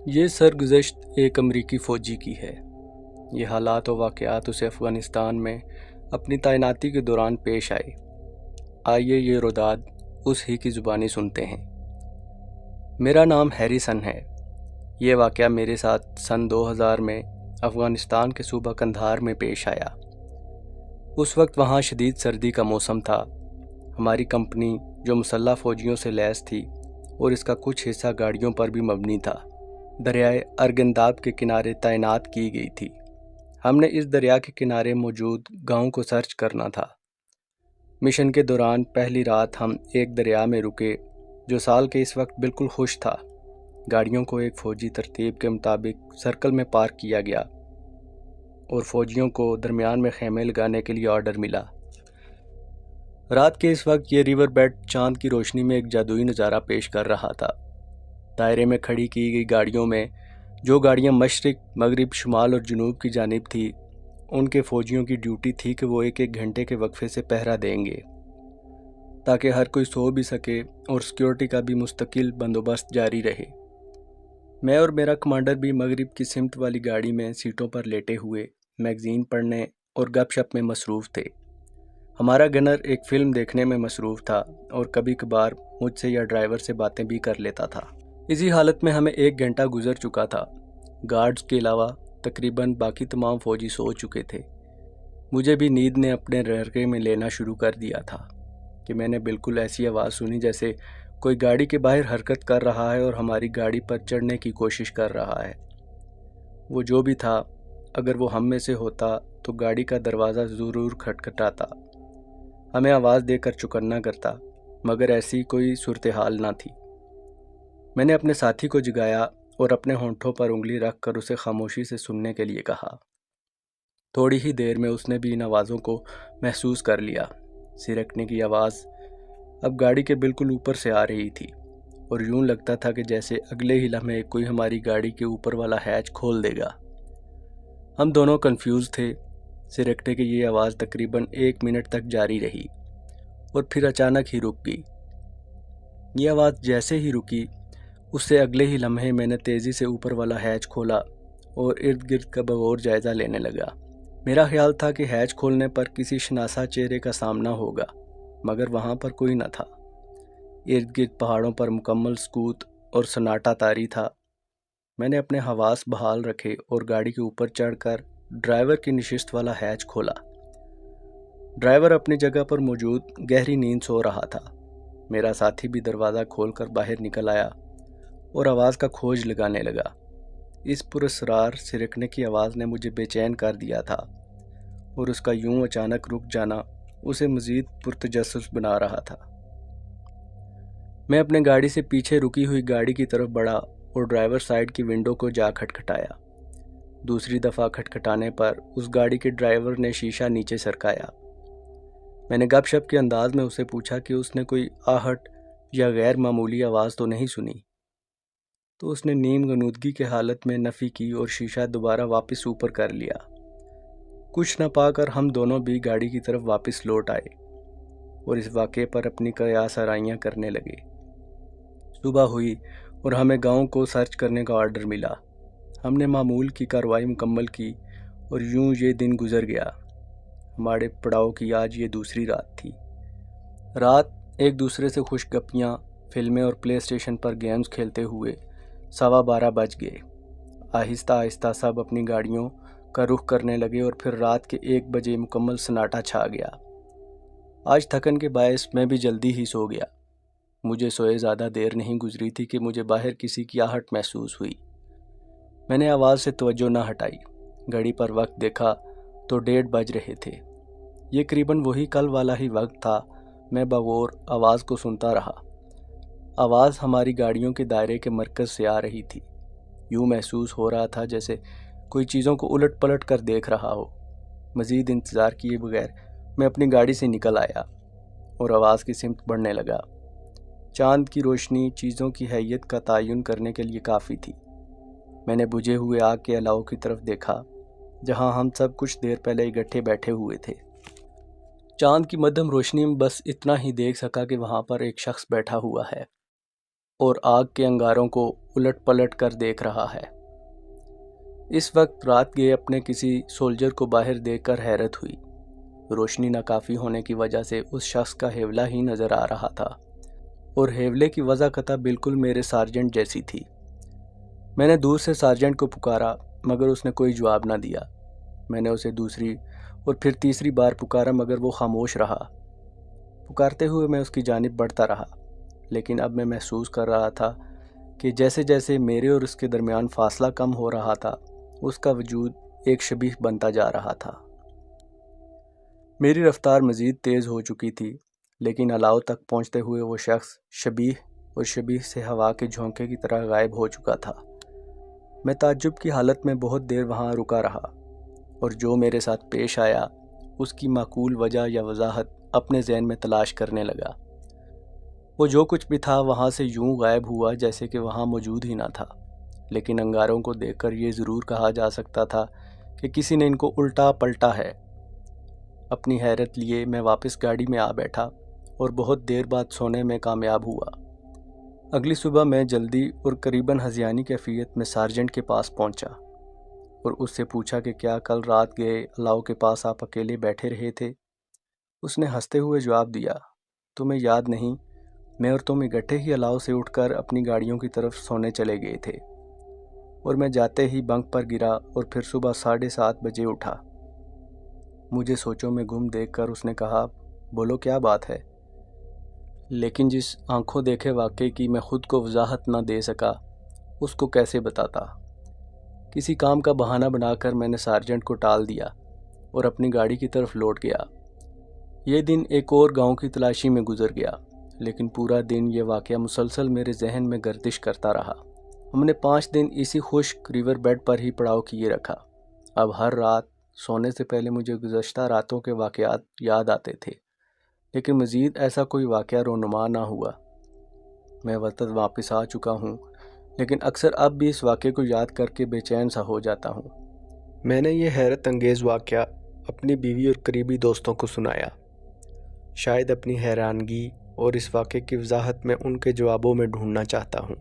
یہ سرگزشت ایک امریکی فوجی کی ہے۔ یہ حالات و واقعات اسے افغانستان میں اپنی تعیناتی کے دوران پیش آئے۔ آئیے یہ روداد اس ہی کی زبانی سنتے ہیں۔ میرا نام ہیریسن ہے۔ یہ واقعہ میرے ساتھ سن 2000 میں افغانستان کے صوبہ قندھار میں پیش آیا۔ اس وقت وہاں شدید سردی کا موسم تھا۔ ہماری کمپنی جو مسلح فوجیوں سے لیس تھی اور اس کا کچھ حصہ گاڑیوں پر بھی مبنی تھا، دریائے ارگنداب کے کنارے تعینات کی گئی تھی۔ ہم نے اس دریا کے کنارے موجود گاؤں کو سرچ کرنا تھا۔ مشن کے دوران پہلی رات ہم ایک دریا میں رکے جو سال کے اس وقت بالکل خشک تھا۔ گاڑیوں کو ایک فوجی ترتیب کے مطابق سرکل میں پارک کیا گیا اور فوجیوں کو درمیان میں خیمے لگانے کے لیے آرڈر ملا۔ رات کے اس وقت یہ ریور بیڈ چاند کی روشنی میں ایک جادوئی نظارہ پیش کر رہا تھا۔ دائرے میں کھڑی کی گئی گاڑیوں میں جو گاڑیاں مشرق، مغرب، شمال اور جنوب کی جانب تھی، ان کے فوجیوں کی ڈیوٹی تھی کہ وہ ایک ایک گھنٹے کے وقفے سے پہرا دیں گے تاکہ ہر کوئی سو بھی سکے اور سیکیورٹی کا بھی مستقل بندوبست جاری رہے۔ میں اور میرا کمانڈر بھی مغرب کی سمت والی گاڑی میں سیٹوں پر لیٹے ہوئے میگزین پڑھنے اور گپ شپ میں مصروف تھے۔ ہمارا گنر ایک فلم دیکھنے میں مصروف تھا اور کبھی کبھار مجھ سے یا ڈرائیور سے باتیں بھی کر لیتا تھا۔ اسی حالت میں ہمیں 1 گھنٹہ گزر چکا تھا۔ گارڈز کے علاوہ تقریباً باقی تمام فوجی سو چکے تھے۔ مجھے بھی نیند نے اپنے رڑکے میں لینا شروع کر دیا تھا کہ میں نے بالکل ایسی آواز سنی جیسے کوئی گاڑی کے باہر حرکت کر رہا ہے اور ہماری گاڑی پر چڑھنے کی کوشش کر رہا ہے۔ وہ جو بھی تھا، اگر وہ ہم میں سے ہوتا تو گاڑی کا دروازہ ضرور کھٹکھٹاتا، ہمیں آواز دے کر چوکنا کرتا، مگر ایسی کوئی صورتحال نہ تھی۔ میں نے اپنے ساتھی کو جگایا اور اپنے ہونٹوں پر انگلی رکھ کر اسے خاموشی سے سننے کے لیے کہا۔ تھوڑی ہی دیر میں اس نے بھی ان آوازوں کو محسوس کر لیا۔ سرکنے کی آواز اب گاڑی کے بالکل اوپر سے آ رہی تھی اور یوں لگتا تھا کہ جیسے اگلے ہی لمحے کوئی ہماری گاڑی کے اوپر والا ہیچ کھول دے گا۔ ہم دونوں کنفیوز تھے۔ سرکنے کی یہ آواز تقریباً 1 منٹ تک جاری رہی اور پھر اچانک ہی رک گئی۔ یہ آواز جیسے ہی رکی، اس سے اگلے ہی لمحے میں نے تیزی سے اوپر والا ہیچ کھولا اور ارد گرد کا بغور جائزہ لینے لگا۔ میرا خیال تھا کہ ہیچ کھولنے پر کسی شناسا چہرے کا سامنا ہوگا، مگر وہاں پر کوئی نہ تھا۔ ارد گرد پہاڑوں پر مکمل سکوت اور سناٹا طاری تھا۔ میں نے اپنے حواس بحال رکھے اور گاڑی کے اوپر چڑھ کر ڈرائیور کی نشست والا ہیچ کھولا۔ ڈرائیور اپنی جگہ پر موجود گہری نیند سو رہا تھا۔ میرا ساتھی بھی دروازہ کھول کر باہر نکل آیا اور آواز کا کھوج لگانے لگا۔ اس پراسرار سرکنے کی آواز نے مجھے بے چین کر دیا تھا اور اس کا یوں اچانک رک جانا اسے مزید پرتجسس بنا رہا تھا۔ میں اپنے گاڑی سے پیچھے رکی ہوئی گاڑی کی طرف بڑھا اور ڈرائیور سائیڈ کی ونڈو کو جا کھٹکھٹایا۔ دوسری دفعہ کھٹکھٹانے پر اس گاڑی کے ڈرائیور نے شیشہ نیچے سرکایا۔ میں نے گپ شپ کے انداز میں اسے پوچھا کہ اس نے کوئی آہٹ یا غیر معمولی آواز تو نہیں سنی، تو اس نے نیم غنودگی کے حالت میں نفی کی اور شیشہ دوبارہ واپس اوپر کر لیا۔ کچھ نہ پا کر ہم دونوں بھی گاڑی کی طرف واپس لوٹ آئے اور اس واقعے پر اپنی قیاس آرائیاں کرنے لگے۔ صبح ہوئی اور ہمیں گاؤں کو سرچ کرنے کا آرڈر ملا۔ ہم نے معمول کی کارروائی مکمل کی اور یوں یہ دن گزر گیا۔ ہمارے پڑاؤ کی آج یہ دوسری رات تھی۔ رات ایک دوسرے سے خوش گپیاں، فلمیں اور پلے اسٹیشن پر گیمز کھیلتے ہوئے 12:15 بج گئے۔ آہستہ آہستہ سب اپنی گاڑیوں کا رخ کرنے لگے اور پھر رات کے 1 بجے مکمل سناٹا چھا گیا۔ آج تھکن کے باعث میں بھی جلدی ہی سو گیا۔ مجھے سوئے زیادہ دیر نہیں گزری تھی کہ مجھے باہر کسی کی آہٹ محسوس ہوئی۔ میں نے آواز سے توجہ نہ ہٹائی۔ گھڑی پر وقت دیکھا تو 1:30 بج رہے تھے۔ یہ قریباً وہی کل والا ہی وقت تھا۔ میں بغور آواز کو سنتا رہا۔ آواز ہماری گاڑیوں کے دائرے کے مرکز سے آ رہی تھی۔ یوں محسوس ہو رہا تھا جیسے کوئی چیزوں کو الٹ پلٹ کر دیکھ رہا ہو۔ مزید انتظار کیے بغیر میں اپنی گاڑی سے نکل آیا اور آواز کی سمت بڑھنے لگا۔ چاند کی روشنی چیزوں کی حیت کا تعین کرنے کے لیے کافی تھی۔ میں نے بجھے ہوئے آگ کے الاؤ کی طرف دیکھا جہاں ہم سب کچھ دیر پہلے اکٹھے بیٹھے ہوئے تھے۔ چاند کی مدھم روشنی میں بس اتنا ہی دیکھ سکا کہ وہاں پر ایک شخص بیٹھا ہوا ہے اور آگ کے انگاروں کو الٹ پلٹ کر دیکھ رہا ہے۔ اس وقت رات گئے اپنے کسی سولجر کو باہر دیکھ کر حیرت ہوئی۔ روشنی ناکافی ہونے کی وجہ سے اس شخص کا حیولہ ہی نظر آ رہا تھا، اور حیولے کی وضاحت بالکل میرے سارجنٹ جیسی تھی۔ میں نے دور سے سارجنٹ کو پکارا مگر اس نے کوئی جواب نہ دیا۔ میں نے اسے دوسری اور پھر تیسری بار پکارا مگر وہ خاموش رہا۔ پکارتے ہوئے میں اس کی جانب بڑھتا رہا، لیکن اب میں محسوس کر رہا تھا کہ جیسے جیسے میرے اور اس کے درمیان فاصلہ کم ہو رہا تھا، اس کا وجود ایک شبیہ بنتا جا رہا تھا۔ میری رفتار مزید تیز ہو چکی تھی، لیکن الاؤ تک پہنچتے ہوئے وہ شخص شبیہ اور شبیہ سے ہوا کے جھونکے کی طرح غائب ہو چکا تھا۔ میں تعجب کی حالت میں بہت دیر وہاں رکا رہا، اور جو میرے ساتھ پیش آیا اس کی معقول وجہ یا وضاحت اپنے ذہن میں تلاش کرنے لگا۔ وہ جو کچھ بھی تھا وہاں سے یوں غائب ہوا جیسے کہ وہاں موجود ہی نہ تھا، لیکن انگاروں کو دیکھ کر یہ ضرور کہا جا سکتا تھا کہ کسی نے ان کو الٹا پلٹا ہے۔ اپنی حیرت لیے میں واپس گاڑی میں آ بیٹھا اور بہت دیر بعد سونے میں کامیاب ہوا۔ اگلی صبح میں جلدی اور قریباً ہذیانی کیفیت میں سارجنٹ کے پاس پہنچا اور اس سے پوچھا کہ کیا کل رات گئے الاؤ کے پاس آپ اکیلے بیٹھے رہے تھے؟ اس نے ہنستے ہوئے جواب دیا، تمہیں یاد نہیں، میں اور تم اکٹھے ہی الاؤ سے اٹھ کر اپنی گاڑیوں کی طرف سونے چلے گئے تھے، اور میں جاتے ہی بنک پر گرا اور پھر صبح 7:30 بجے اٹھا۔ مجھے سوچوں میں گم دیکھ کر اس نے کہا، بولو کیا بات ہے؟ لیکن جس آنکھوں دیکھے واقعے کی میں خود کو وضاحت نہ دے سکا، اس کو کیسے بتاتا؟ کسی کام کا بہانہ بنا کر میں نے سارجنٹ کو ٹال دیا اور اپنی گاڑی کی طرف لوٹ گیا۔ یہ دن ایک اور گاؤں کی تلاشی میں گزر گیا، لیکن پورا دن یہ واقعہ مسلسل میرے ذہن میں گردش کرتا رہا۔ ہم نے 5 دن اسی خشک ریور بیڈ پر ہی پڑاؤ کیے رکھا۔ اب ہر رات سونے سے پہلے مجھے گزشتہ راتوں کے واقعات یاد آتے تھے، لیکن مزید ایسا کوئی واقعہ رونما نہ ہوا۔ میں وطن واپس آ چکا ہوں، لیکن اکثر اب بھی اس واقعے کو یاد کر کے بے چین سا ہو جاتا ہوں۔ میں نے یہ حیرت انگیز واقعہ اپنی بیوی اور قریبی دوستوں کو سنایا۔ شاید اپنی حیرانگی اور اس واقعے کی وضاحت میں ان کے جوابوں میں ڈھونڈنا چاہتا ہوں۔